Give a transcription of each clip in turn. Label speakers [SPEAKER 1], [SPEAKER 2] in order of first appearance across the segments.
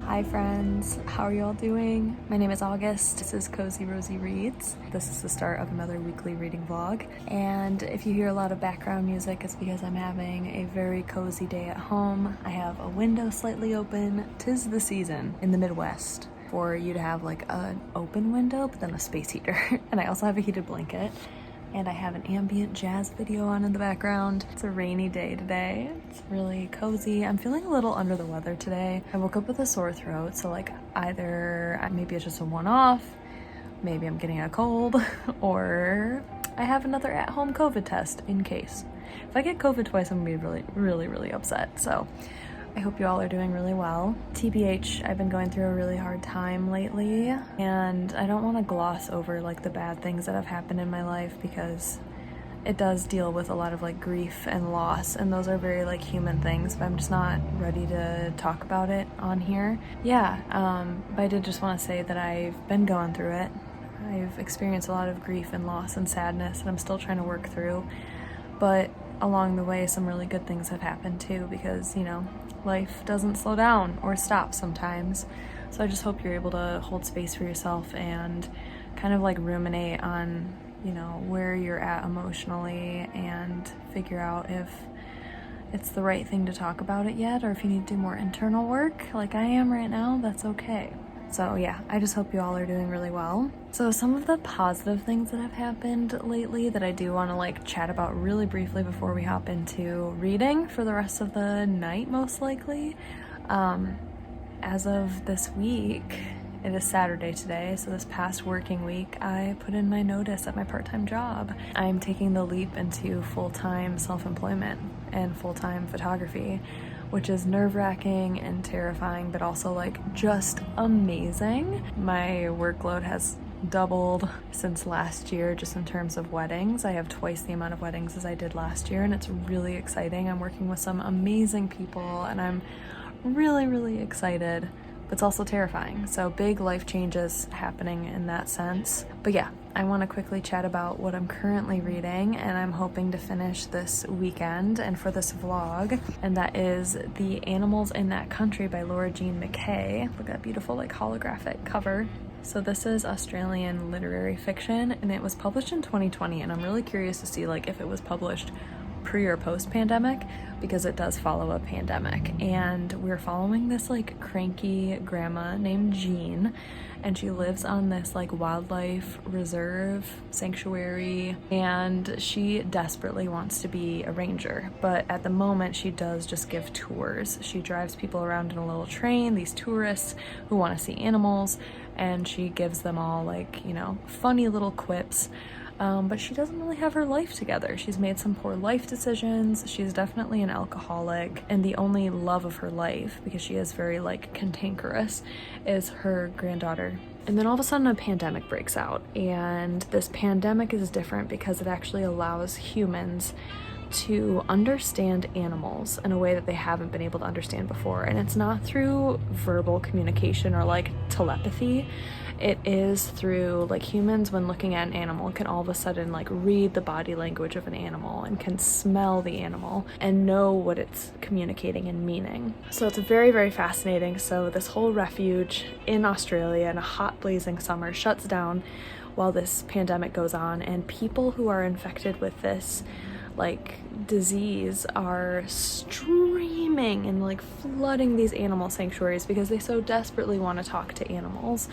[SPEAKER 1] Hi friends, how are you all doing? My name is August. This is Cozy Rosie Reads. This is the start of another weekly reading vlog. And if you hear a lot of background music, it's because I'm having a very cozy day at home. I have a window slightly open. 'Tis the season in the Midwest for you to have like an open window, but then a space heater. And I also have a heated blanket. And I have an ambient jazz video on in the background. It's a rainy day today. It's really cozy. I'm feeling a little under the weather today. I woke up with a sore throat, so like either maybe it's just a one-off, maybe I'm getting a cold, or I have another at-home COVID test in case. If I get COVID twice, I'm gonna be really upset. So I hope you all are doing really well. TBH, I've been going through a really hard time lately, and I don't want to gloss over like the bad things that have happened in my life because it does deal with a lot of like grief and loss, and those are very like human things, but I'm just not ready to talk about it on here. Yeah, but I did just want to say that I've been going through it. I've experienced a lot of grief and loss and sadness, and I'm still trying to work through, but along the way some really good things have happened too, because you know, life doesn't slow down or stop sometimes. So I just hope you're able to hold space for yourself and kind of like ruminate on, you know, where you're at emotionally and figure out if it's the right thing to talk about it yet, or if you need to do more internal work like I am right now, that's okay. So yeah, I just hope you all are doing really well. So some of the positive things that have happened lately that I do want to like chat about really briefly before we hop into reading for the rest of the night, most likely. As of this week, it is Saturday today, so this past working week, I put in my notice at my part-time job. I'm taking the leap into full-time self-employment and full-time photography, which is nerve-wracking and terrifying, but also like just amazing. My workload has doubled since last year just in terms of weddings. I have twice the amount of weddings as I did last year, and it's really exciting. I'm working with some amazing people, and I'm really excited, but it's also terrifying. So big life changes happening in that sense. But yeah, I want to quickly chat about what I'm currently reading, and I'm hoping to finish this weekend and for this vlog, and that is The Animals in That Country by Laura Jean McKay. Look at that beautiful like holographic cover. So this is Australian literary fiction, and it was published in 2020, and I'm really curious to see like if it was published pre or post pandemic, because it does follow a pandemic, and we're following this like cranky grandma named Jean, and she lives on this like wildlife reserve sanctuary, and she desperately wants to be a ranger, but at the moment she does just give tours. She drives people around in a little train, these tourists who want to see animals, and she gives them all like, you know, funny little quips. But she doesn't really have her life together. She's made some poor life decisions. She's definitely an alcoholic, and the only love of her life, because she is very like cantankerous, is her granddaughter. And then all of a sudden a pandemic breaks out, and this pandemic is different because it actually allows humans to understand animals in a way that they haven't been able to understand before. And it's not through verbal communication or like telepathy. It is through like humans, when looking at an animal, can all of a sudden like read the body language of an animal and can smell the animal and know what it's communicating and meaning. So it's very fascinating. So this whole refuge in Australia in a hot blazing summer shuts down while this pandemic goes on, and people who are infected with this like disease are streaming and like flooding these animal sanctuaries because they so desperately want to talk to animals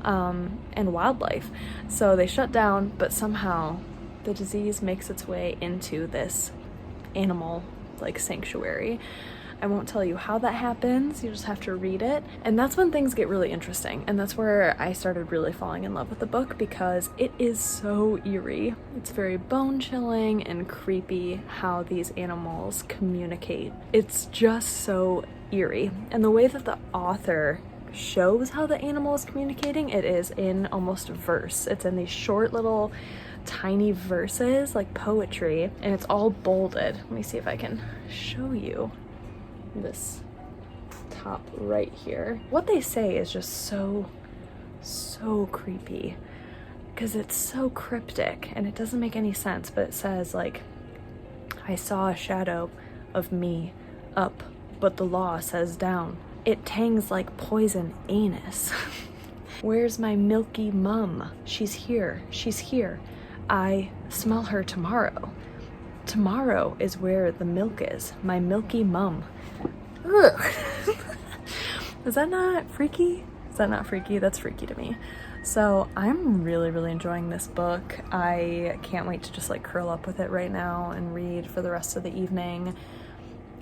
[SPEAKER 1] and wildlife. So they shut down, but somehow the disease makes its way into this animal like sanctuary. I won't tell you how that happens, you just have to read it. And that's when things get really interesting. And that's where I started really falling in love with the book, because it is so eerie. It's very bone-chilling and creepy how these animals communicate. It's just so eerie. And the way that the author shows how the animal is communicating, it is in almost verse. It's in these short little tiny verses, like poetry, and it's all bolded. Let me see if I can show you this top right here. What they say is just so creepy because it's so cryptic and it doesn't make any sense, but it says like, I saw a shadow of me up, but the law says down. It tangs like poison anus. Where's my milky mum? She's here. She's here. I smell her tomorrow. Tomorrow is where the milk is. My milky mum. Ugh. Is that not freaky? Is that not freaky? That's freaky to me. So I'm really, really enjoying this book. I can't wait to just like curl up with it right now and read for the rest of the evening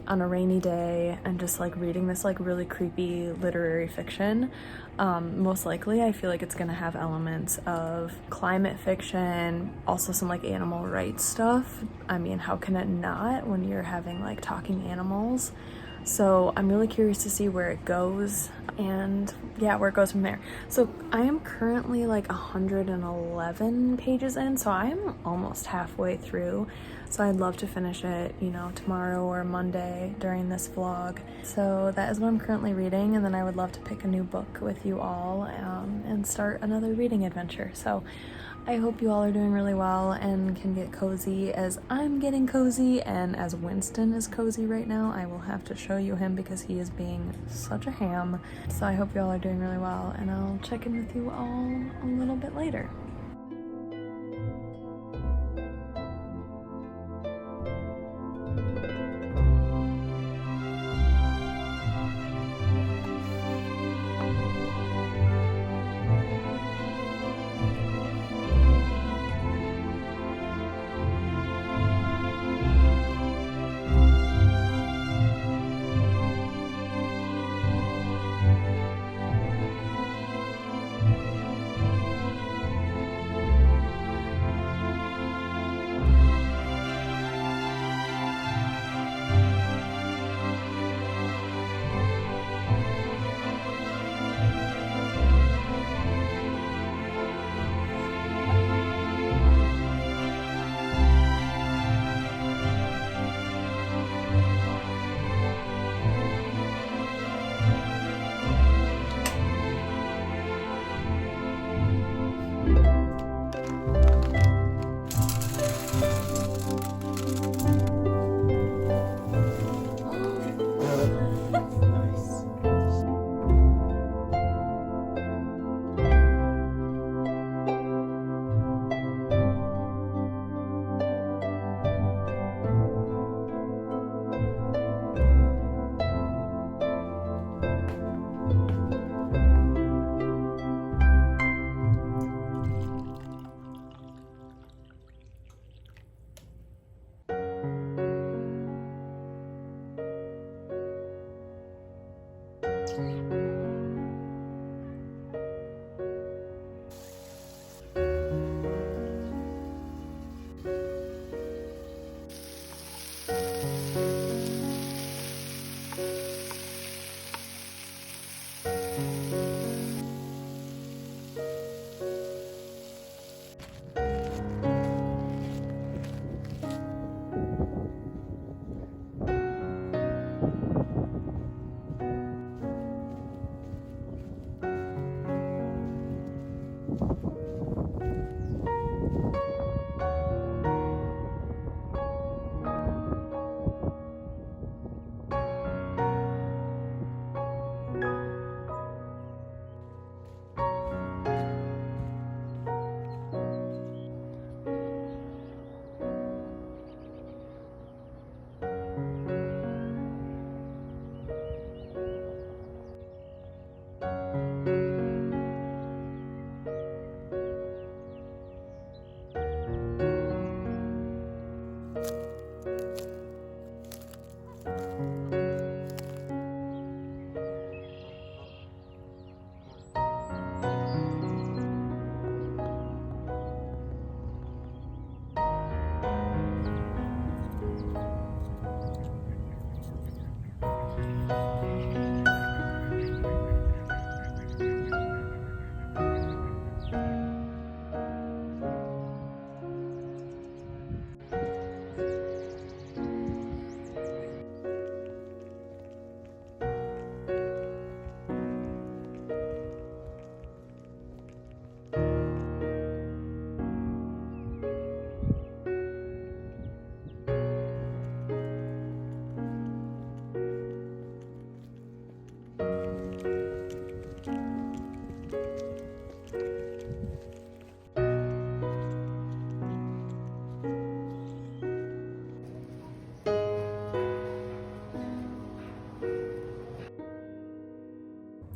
[SPEAKER 1] on a rainy day and just like reading this like really creepy literary fiction. Most likely I feel like it's gonna have elements of climate fiction, also some like animal rights stuff. I mean, how can it not when you're having like talking animals? So I'm really curious to see where it goes and yeah, where it goes from there. So I am currently like 111 pages in, so I'm almost halfway through. So I'd love to finish it, you know, tomorrow or Monday during this vlog. So that is what I'm currently reading, and then I would love to pick a new book with you all and start another reading adventure. So I hope you all are doing really well and can get cozy as I'm getting cozy, and as Winston is cozy right now. I will have to show you him because he is being such a ham. So I hope you all are doing really well, and I'll check in with you all a little bit later.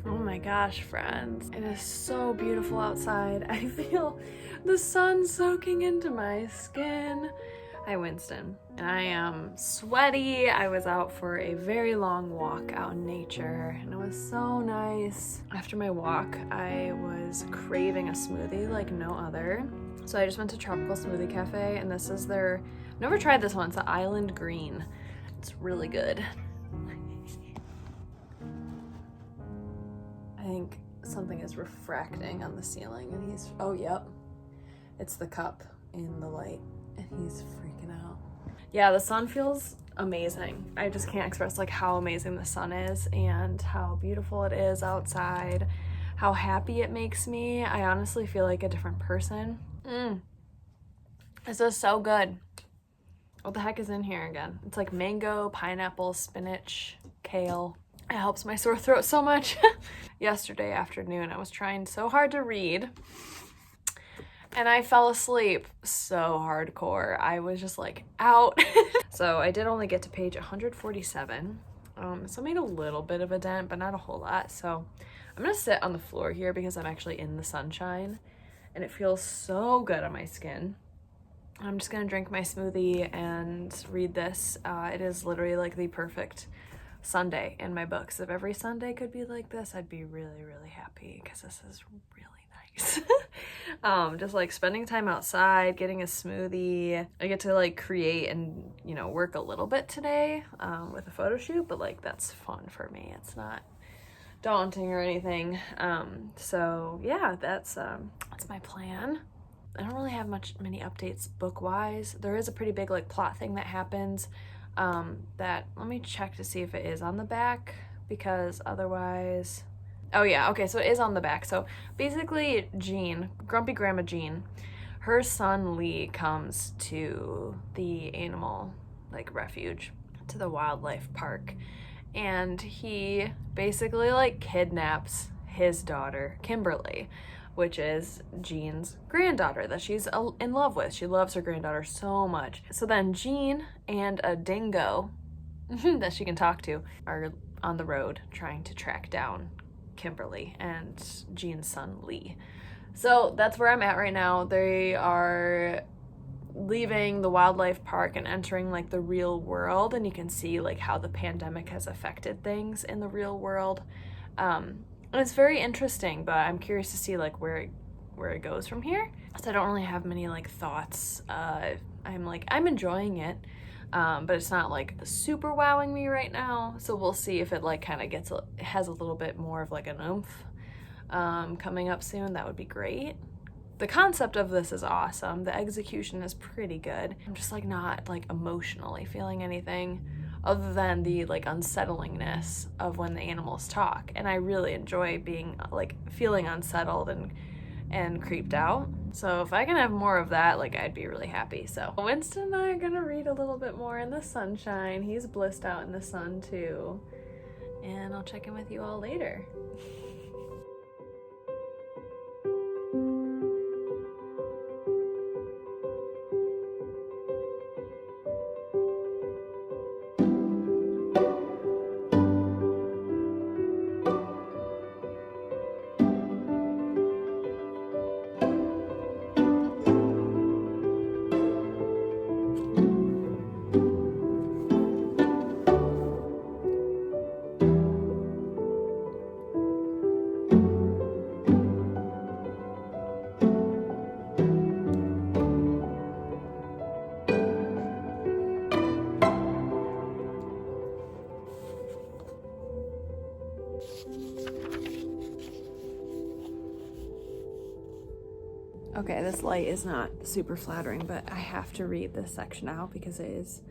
[SPEAKER 1] Oh my gosh, friends. It is so beautiful outside. I feel the sun soaking into my skin. Hi, Winston. And I am sweaty. I was out for a very long walk out in nature, and it was so nice. After my walk, I was craving a smoothie like no other. So I just went to Tropical Smoothie Cafe, and this is their, I've never tried this one, it's the Island Green. It's really good. I think something is refracting on the ceiling, and he's, oh yep, it's the cup in the light, and he's freaking out. Yeah, the sun feels amazing. I just can't express like how amazing the sun is and how beautiful it is outside, how happy it makes me. I honestly feel like a different person. This is so good. What the heck is in here again? It's like mango, pineapple, spinach, kale. It helps my sore throat so much. Yesterday afternoon, I was trying so hard to read, and I fell asleep so hardcore. I was just like out. So I did only get to page 147. So I made a little bit of a dent, but not a whole lot. So I'm gonna sit on the floor here because I'm actually in the sunshine, and it feels so good on my skin. I'm just gonna drink my smoothie and read this. It is literally like the perfect Sunday in my books. If every Sunday could be like this, I'd be really, really happy, because this is really nice. Just like spending time outside, getting a smoothie. I get to like create and, you know, work a little bit today with a photo shoot, but like that's fun for me. It's not daunting or anything. So yeah, that's my plan. I don't really have many updates book-wise. There is a pretty big like plot thing that happens that, let me check to see if it is on the back, because otherwise, oh yeah, okay, so it is on the back. So basically Jean, grumpy grandma Jean, her son Lee comes to the animal like refuge, to the wildlife park, and he basically like kidnaps his daughter Kimberly, which is Jean's granddaughter that she's in love with. She loves her granddaughter so much. So then Jean and a dingo that she can talk to are on the road trying to track down Kimberly and Jean's son Lee. So that's where I'm at right now. They are leaving the wildlife park and entering like the real world, and you can see like how the pandemic has affected things in the real world. And it's very interesting, but I'm curious to see like where it goes from here. So I don't really have many like thoughts. I'm enjoying it, but it's not like super wowing me right now. So we'll see if it like kind of has a little bit more of like an oomph coming up soon. That would be great. The concept of this is awesome. The execution is pretty good. I'm just like not like emotionally feeling anything other than the like unsettlingness of when the animals talk. And I really enjoy being like feeling unsettled and creeped out. So if I can have more of that, like I'd be really happy. So Winston and I are gonna read a little bit more in the sunshine. He's blissed out in the sun too. And I'll check in with you all later. Okay, this light is not super flattering, but I have to read this section out because it is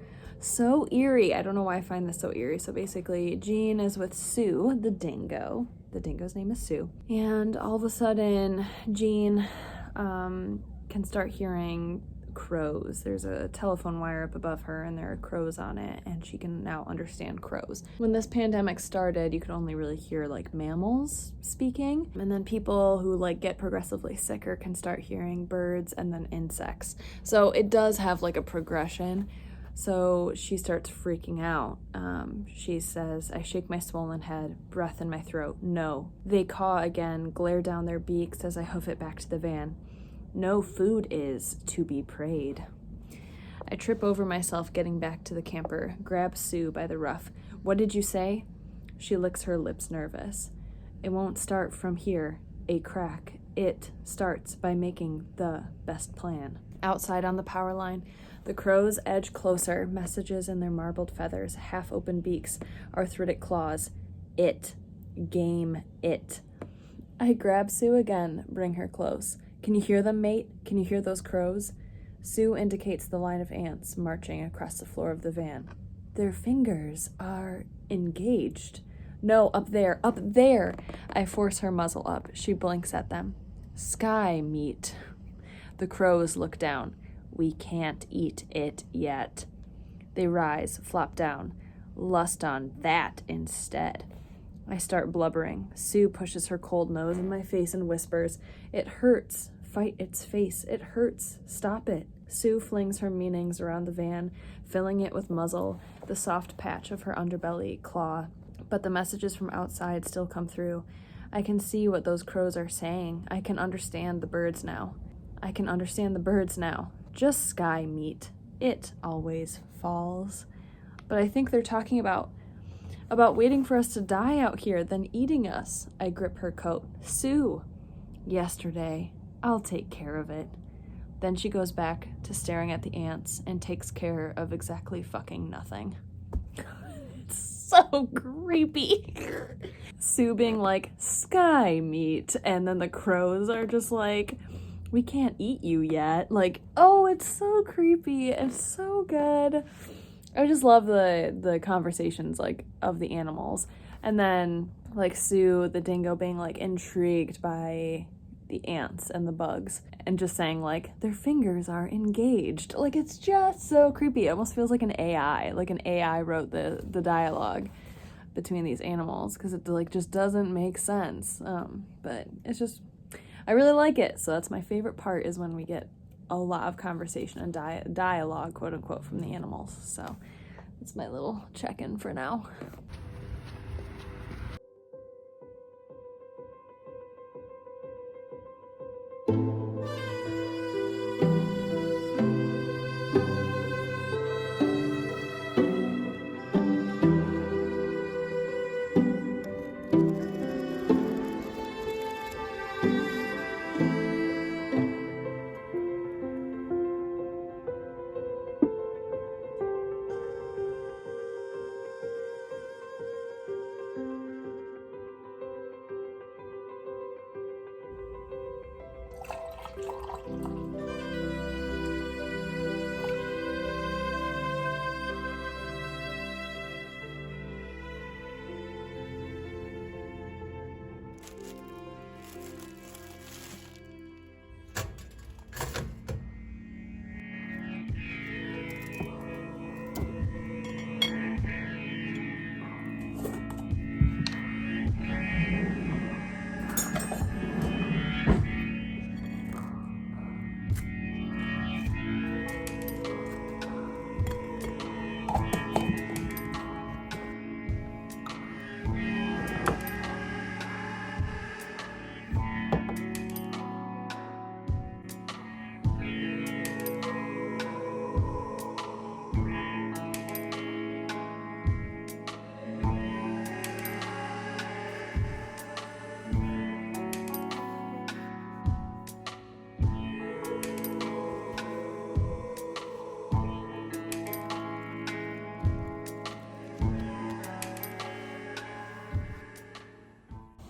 [SPEAKER 1] so eerie. I don't know why I find this so eerie. So basically, Jean is with Sue, the dingo. The dingo's name is Sue. And all of a sudden, Jean can start hearing crows. There's a telephone wire up above her and there are crows on it, and she can now understand crows. When this pandemic started, you could only really hear like mammals speaking, and then people who like get progressively sicker can start hearing birds and then insects. So it does have like a progression. So she starts freaking out. She says, I shake my swollen head, breath in my throat. No. They caw again, glare down their beaks as I hoof it back to the van. No food is to be prayed. I trip over myself getting back to the camper, grab Sue by the ruff. What did you say? She licks her lips nervous. It won't start from here, a crack. It starts by making the best plan. Outside on the power line, the crows edge closer, messages in their marbled feathers, half-open beaks, arthritic claws. It. Game it. I grab Sue again, bring her close. Can you hear them, mate? Can you hear those crows? Sue indicates the line of ants marching across the floor of the van. Their fingers are engaged. No, up there, up there! I force her muzzle up. She blinks at them. Sky meat. The crows look down. We can't eat it yet. They rise, flop down. Lust on that instead. I start blubbering. Sue pushes her cold nose in my face and whispers, It hurts. Fight its face. It hurts. Stop it. Sue flings her meanings around the van, filling it with muzzle, the soft patch of her underbelly, claw. But the messages from outside still come through. I can see what those crows are saying. I can understand the birds now. Just sky meat. It always falls. But I think they're talking about waiting for us to die out here, then eating us. I grip her coat. Sue. Yesterday. I'll take care of it. Then she goes back to staring at the ants and takes care of exactly fucking nothing. It's so creepy. Sue being like, sky meat, and then the crows are just like, we can't eat you yet. Like, oh, it's so creepy. It's so good. I just love the conversations, like, of the animals. And then, like, Sue, the dingo, being, like, intrigued by the ants and the bugs and just saying, like, their fingers are engaged. Like, it's just so creepy. It almost feels like an AI. Like, an AI wrote the dialogue between these animals because it, like, just doesn't make sense. But it's just... I really like it, so that's my favorite part, is when we get a lot of conversation and dialogue, quote-unquote, from the animals. So that's my little check-in for now.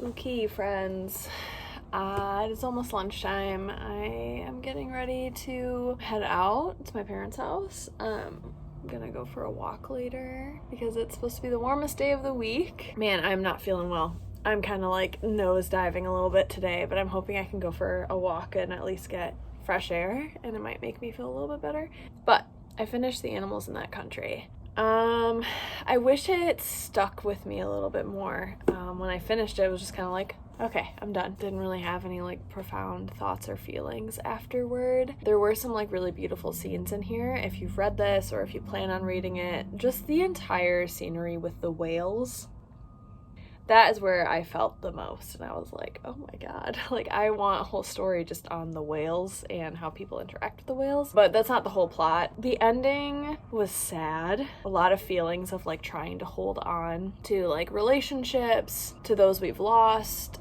[SPEAKER 1] Okay, friends, it's almost lunchtime. I am getting ready to head out to my parents' house. I'm gonna go for a walk later because it's supposed to be the warmest day of the week. Man, I'm not feeling well. I'm kind of like nose diving a little bit today, but I'm hoping I can go for a walk and at least get fresh air, and it might make me feel a little bit better. But I finished The Animals in That Country. I wish it stuck with me a little bit more. When I finished it, it was just kind of like, okay, I'm done. Didn't really have any like profound thoughts or feelings afterward. There were some like really beautiful scenes in here. If you've read this or if you plan on reading it, just the entire scenery with the whales, that is where I felt the most. And I was like, oh my God, like I want a whole story just on the whales and how people interact with the whales. But that's not the whole plot. The ending was sad. A lot of feelings of like trying to hold on to like relationships, to those we've lost,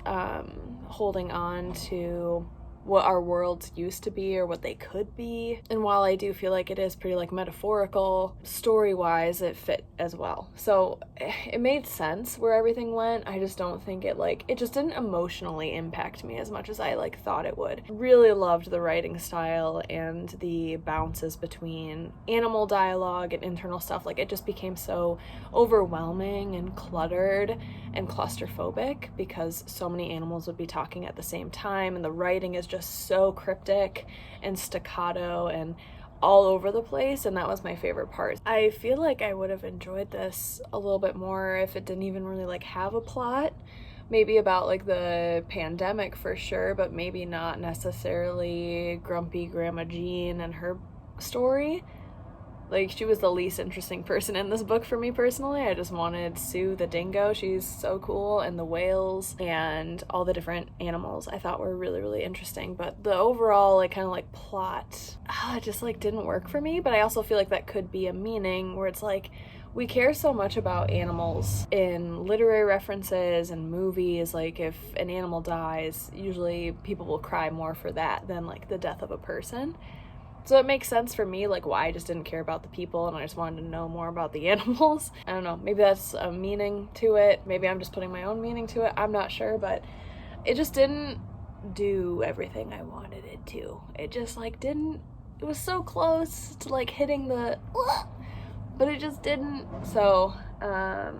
[SPEAKER 1] holding on to what our worlds used to be or what they could be. And while I do feel like it is pretty like metaphorical, story-wise it fit as well. So it made sense where everything went. I just don't think it just didn't emotionally impact me as much as I like thought it would. Really loved the writing style and the bounces between animal dialogue and internal stuff. Like it just became so overwhelming and cluttered and claustrophobic because so many animals would be talking at the same time, and the writing is just so cryptic and staccato and all over the place, and that was my favorite part. I feel like I would have enjoyed this a little bit more if it didn't even really like have a plot. Maybe about like the pandemic for sure, but maybe not necessarily grumpy Grandma Jean and her story. Like, she was the least interesting person in this book for me personally. I just wanted Sue the dingo. She's so cool. And the whales and all the different animals I thought were really, really interesting. But the overall, like, kind of like plot, it just like didn't work for me. But I also feel like that could be a meaning where it's like, we care so much about animals in literary references and movies. Like, if an animal dies, usually people will cry more for that than like the death of a person. So it makes sense for me, like, why I just didn't care about the people and I just wanted to know more about the animals. I don't know, maybe that's a meaning to it. Maybe I'm just putting my own meaning to it. I'm not sure, but it just didn't do everything I wanted it to. It just, like, didn't, it was so close to, like, hitting the, but it just didn't. So, I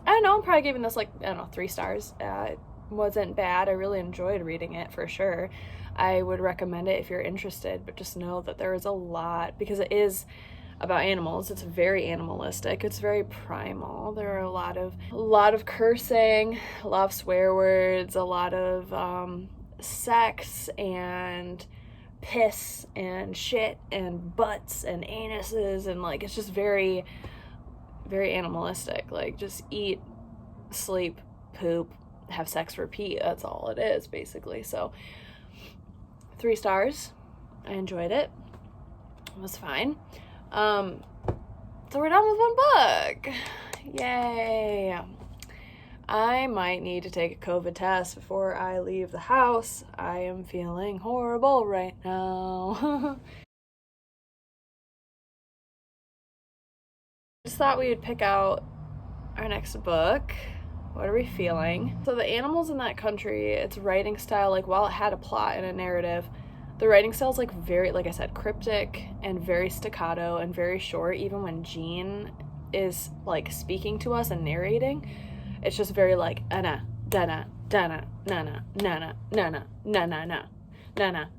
[SPEAKER 1] don't know, I'm probably giving this, like, I don't know, 3 stars. It wasn't bad. I really enjoyed reading it, for sure. I would recommend it if you're interested, but just know that there is a lot, because it is about animals. It's very animalistic. It's very primal. There are a lot of cursing, a lot of swear words, a lot of sex and piss and shit and butts and anuses, and like it's just very, very animalistic. Like, just eat, sleep, poop, have sex, repeat. That's all it is, basically. So 3 stars. I enjoyed it. It was fine. So we're done with one book. Yay. I might need to take a COVID test before I leave the house. I am feeling horrible right now. Just thought we would pick out our next book. What are we feeling? So the animals in that country, its writing style, like, while it had a plot and a narrative, the writing style is like very, like I said, cryptic and very staccato and very short. Even when Jean is like speaking to us and narrating, it's just very like ana dana dana nana nana nana nana na nana.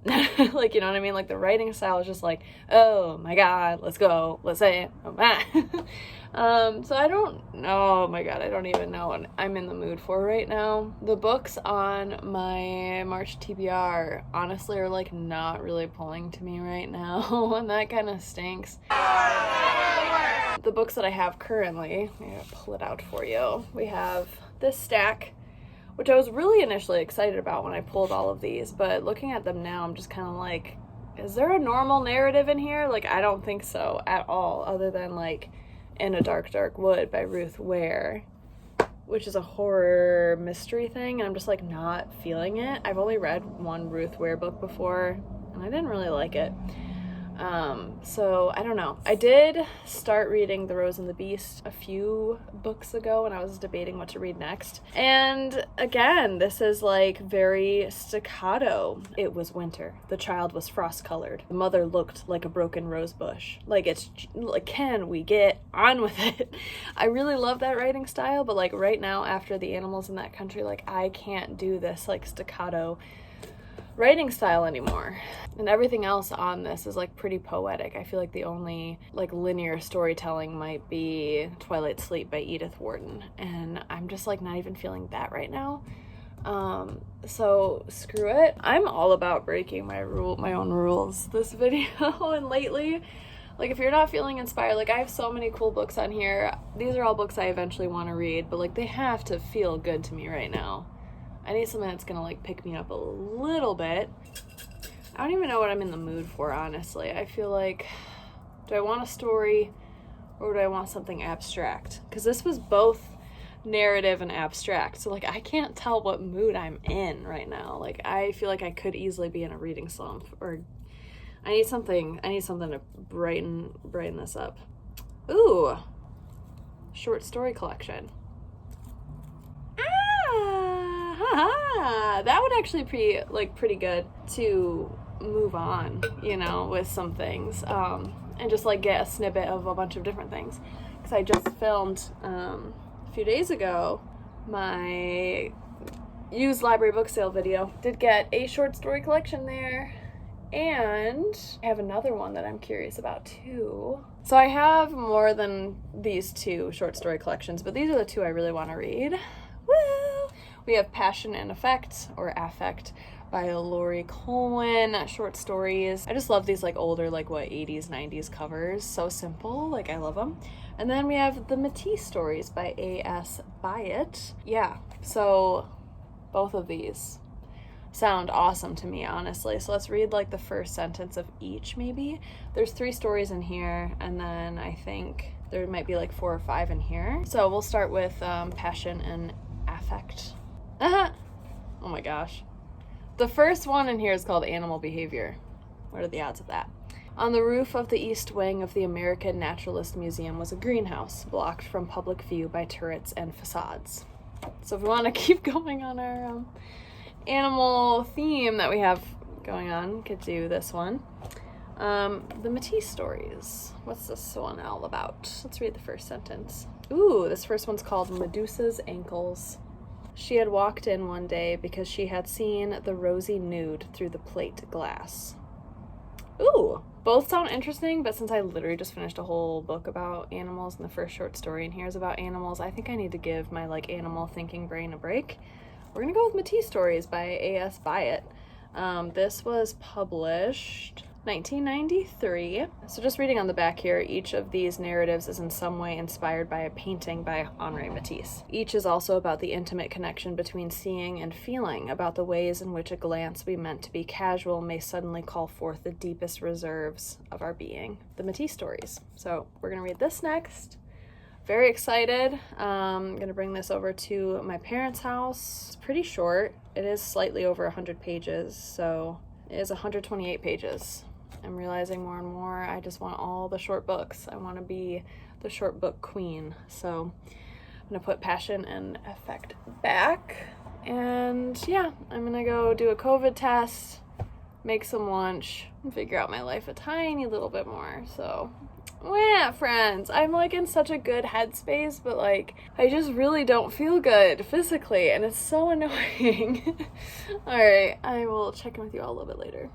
[SPEAKER 1] Like, you know what I mean? Like, the writing style is just like, oh my God, let's go, let's say it. Oh my. So I don't know. Oh my God, I don't even know what I'm in the mood for right now. The books on my March TBR honestly are like not really pulling to me right now, and that kind of stinks. The books that I have currently, I'm gonna pull it out for you. We have this stack, which I was really initially excited about when I pulled all of these, but looking at them now, I'm just kind of like, is there a normal narrative in here? Like, I don't think so at all, other than like In a Dark, Dark Wood by Ruth Ware, which is a horror mystery thing, and I'm just like not feeling it. I've only read one Ruth Ware book before, and I didn't really like it. So I don't know. I did start reading The Rose and the Beast a few books ago when I was debating what to read next. And again, this is like very staccato. It was winter. The child was frost-colored. The mother looked like a broken rose bush. Like, it's like, can we get on with it? I really love that writing style, but like right now, after The Animals in That Country, like I can't do this like staccato writing style anymore. And everything else on this is like pretty poetic. I feel like the only like linear storytelling might be Twilight Sleep by Edith Wharton, and I'm just like not even feeling that right now. So screw it. I'm all about breaking my own rules this video. And lately, like if you're not feeling inspired, like I have so many cool books on here. These are all books I eventually want to read, but like they have to feel good to me right now. I need something that's gonna like pick me up a little bit. I don't even know what I'm in the mood for, honestly. I feel like, do I want a story or do I want something abstract? Because this was both narrative and abstract, so like I can't tell what mood I'm in right now. Like I feel like I could easily be in a reading slump, or I need something to brighten this up. Ooh, short story collection. That would actually be like pretty good to move on, you know, with some things, and just like get a snippet of a bunch of different things. Because I just filmed a few days ago my used library book sale video. Did get a short story collection there, and I have another one that I'm curious about too. So I have more than these two short story collections, but these are the two I really want to read. Woo! We have Passion and Effect, or Affect, by Laurie Colwin, short stories. I just love these like older, like 80s, 90s covers. So simple, like I love them. And then we have the Matisse Stories by A.S. Byatt. Yeah, so both of these sound awesome to me, honestly. So let's read like the first sentence of each, maybe. There's 3 stories in here, and then I think there might be like 4 or 5 in here. So we'll start with Passion and Affect. Oh my gosh. The first one in here is called Animal Behavior. What are the odds of that? On the roof of the east wing of the American Naturalist Museum was a greenhouse, blocked from public view by turrets and facades. So if we want to keep going on our animal theme that we have going on, we could do this one. The Matisse Stories. What's this one all about? Let's read the first sentence. Ooh, this first one's called Medusa's Ankles. She had walked in one day because she had seen the rosy nude through the plate glass. Ooh, both sound interesting, but since I literally just finished a whole book about animals and the first short story in here is about animals, I think I need to give my like animal thinking brain a break. We're gonna go with Matisse Stories by A.S. Byatt. This was published 1993. So just reading on the back here, each of these narratives is in some way inspired by a painting by Henri Matisse. Each is also about the intimate connection between seeing and feeling, about the ways in which a glance we meant to be casual may suddenly call forth the deepest reserves of our being. The Matisse Stories. So we're gonna read this next. Very excited. I'm gonna bring this over to my parents' house. It's pretty short. It is slightly over 100 pages, so it is 128 pages. I'm realizing more and more I just want all the short books. I want to be the short book queen. So I'm gonna put Passion and Affect back, and yeah, I'm gonna go do a COVID test, make some lunch, and figure out my life a tiny little bit more. So yeah, friends, I'm like in such a good headspace, but like I just really don't feel good physically, and it's so annoying. All right, I will check in with you all a little bit later.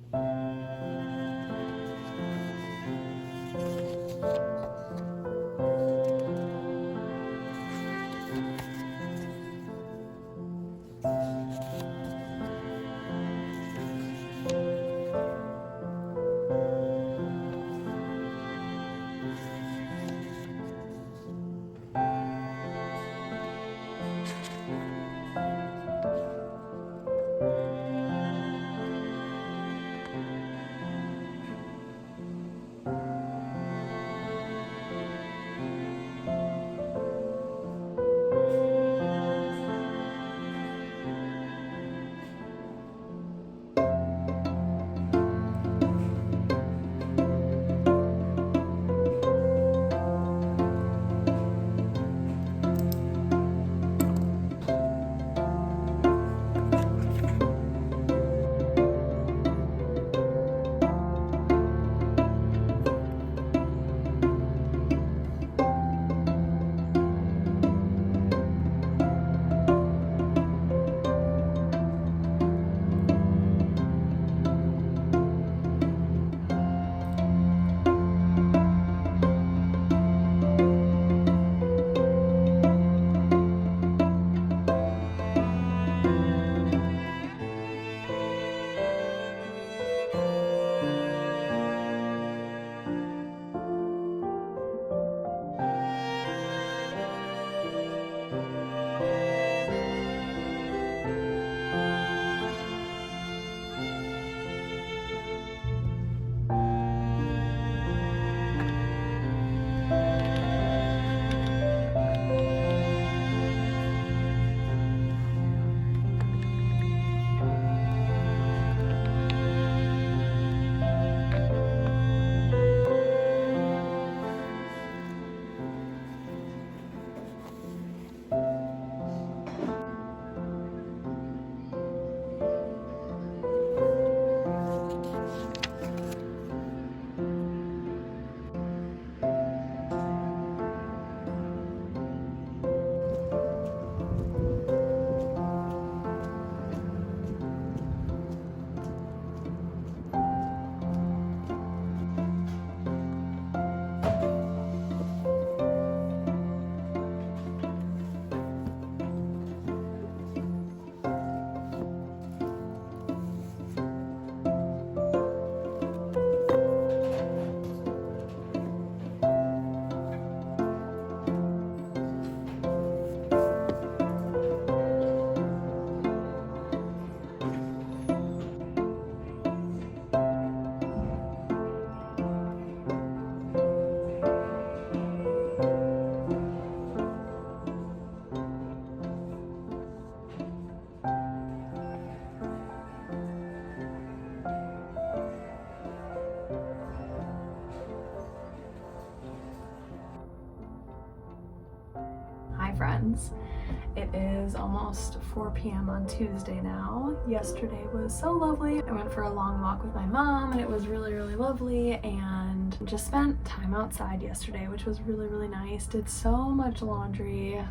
[SPEAKER 1] It is almost 4 p.m. on Tuesday now. Yesterday was so lovely. I went for a long walk with my mom and it was really, really lovely, and just spent time outside yesterday, which was really, really nice. Did so much laundry,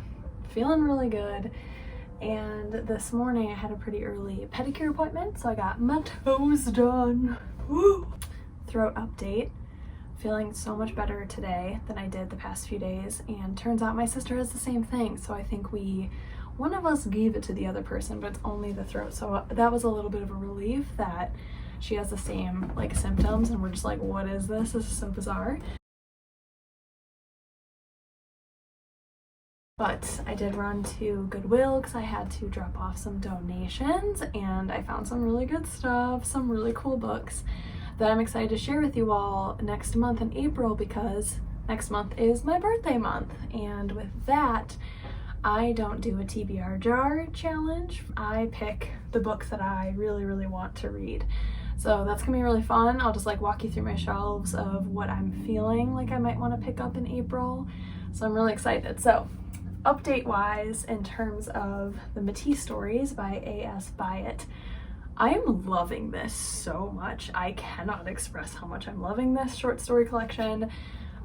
[SPEAKER 1] feeling really good. And this morning I had a pretty early pedicure appointment, so I got my toes done. Woo! Throat update. Feeling so much better today than I did the past few days, and turns out my sister has the same thing, so I think one of us gave it to the other person, but it's only the throat, so that was a little bit of a relief that she has the same like symptoms, and we're just like, what is this? This is so bizarre. But I did run to Goodwill because I had to drop off some donations, and I found some really good stuff, some really cool books that I'm excited to share with you all next month in April, because next month is my birthday month. And with that, I don't do a TBR jar challenge. I pick the books that I really, really want to read. So that's gonna be really fun. I'll just like walk you through my shelves of what I'm feeling like I might want to pick up in April. So I'm really excited. So update wise, in terms of the Matisse Stories by A.S. Byatt, I am loving this so much. I cannot express how much I'm loving this short story collection.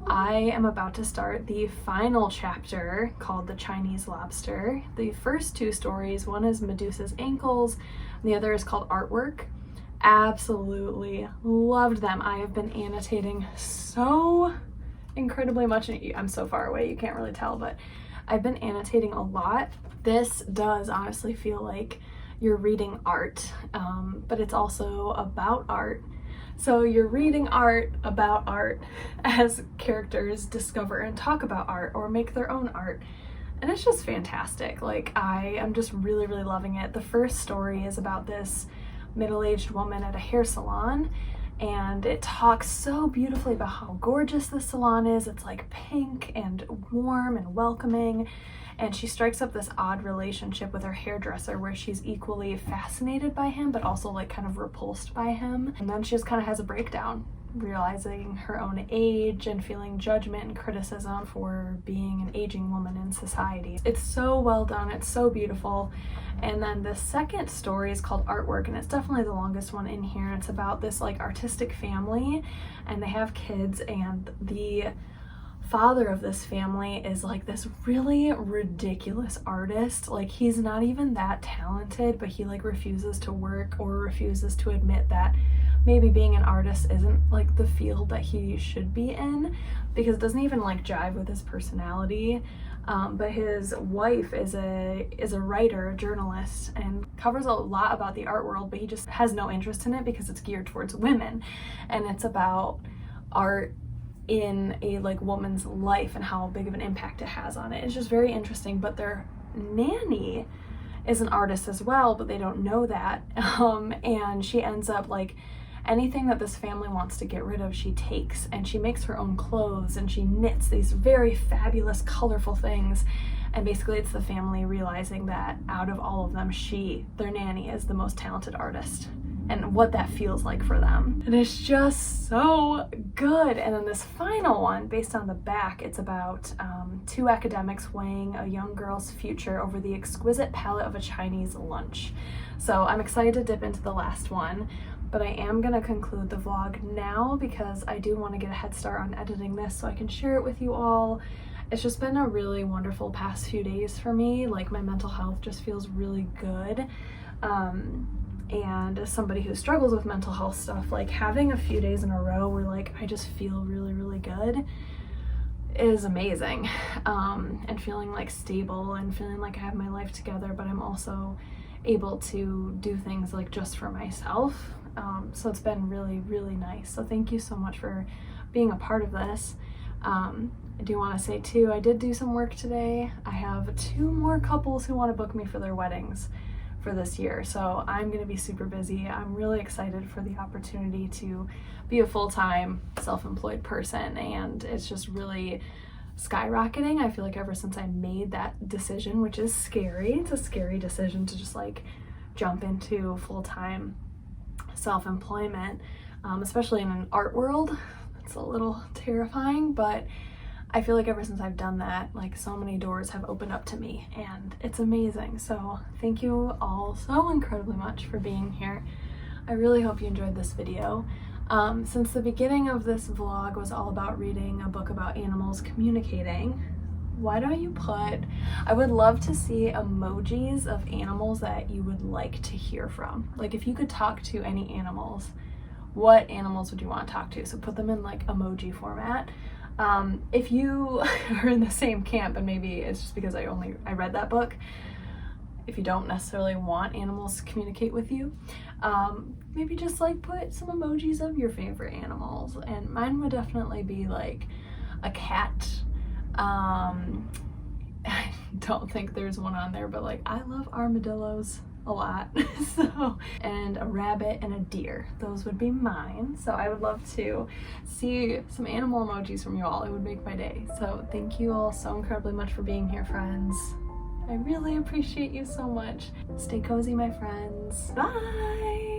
[SPEAKER 1] I am about to start the final chapter called The Chinese Lobster. The first two stories, one is Medusa's Ankles, and the other is called Artwork. Absolutely loved them. I have been annotating so incredibly much. I'm so far away, you can't really tell, but I've been annotating a lot. This does honestly feel like you're reading art, but it's also about art. So you're reading art about art as characters discover and talk about art or make their own art. And it's just fantastic. Like, I am just really, really loving it. The first story is about this middle-aged woman at a hair salon, and it talks so beautifully about how gorgeous the salon is. It's like pink and warm and welcoming. And she strikes up this odd relationship with her hairdresser where she's equally fascinated by him, but also like kind of repulsed by him. And then she just kind of has a breakdown, realizing her own age and feeling judgment and criticism for being an aging woman in society. It's so well done. It's so beautiful. And then the second story is called Artwork, and it's definitely the longest one in here. It's about this like artistic family, and they have kids, and the father of this family is like this really ridiculous artist. Like, he's not even that talented, but he like refuses to work or refuses to admit that maybe being an artist isn't like the field that he should be in, because it doesn't even like jive with his personality. But his wife is a writer, a journalist, and covers a lot about the art world, but he just has no interest in it because it's geared towards women, and it's about art in a like woman's life and how big of an impact it has on it. It's just very interesting. But their nanny is an artist as well, but they don't know that. And she ends up like, anything that this family wants to get rid of, she takes, and she makes her own clothes, and she knits these very fabulous, colorful things. And basically it's the family realizing that out of all of them, their nanny, is the most talented artist, and what that feels like for them. And it's just so good. And then this final one, based on the back, it's about two academics weighing a young girl's future over the exquisite palette of a Chinese lunch. So I'm excited to dip into the last one, but I am gonna conclude the vlog now because I do want to get a head start on editing this so I can share it with you all. It's just been a really wonderful past few days for me. Like, my mental health just feels really good. And as somebody who struggles with mental health stuff, like having a few days in a row where like I just feel really, really good is amazing. And feeling like stable and feeling like I have my life together, but I'm also able to do things like just for myself. So it's been really, really nice. So thank you so much for being a part of this. I do want to say too, I did do some work today. I have 2 more couples who want to book me for their weddings for this year, so I'm gonna be super busy. I'm really excited for the opportunity to be a full-time self-employed person, and it's just really skyrocketing. I feel like ever since I made that decision, which is scary, it's a scary decision to just like jump into full-time self-employment, especially in an art world. It's a little terrifying, but I feel like ever since I've done that, like so many doors have opened up to me and it's amazing. So thank you all so incredibly much for being here. I really hope you enjoyed this video. Since the beginning of this vlog was all about reading a book about animals communicating, why don't you I would love to see emojis of animals that you would like to hear from. Like if you could talk to any animals, what animals would you want to talk to? So put them in like emoji format. If you are in the same camp, and maybe it's just because I read that book, if you don't necessarily want animals to communicate with you, maybe just like put some emojis of your favorite animals. And mine would definitely be like a cat. I don't think there's one on there, but like I love armadillos a lot. So, and a rabbit and a deer, those would be mine. So I would love to see some animal emojis from you all. It would make my day. So thank you all so incredibly much for being here, friends. I really appreciate you so much. Stay cozy, my friends. Bye.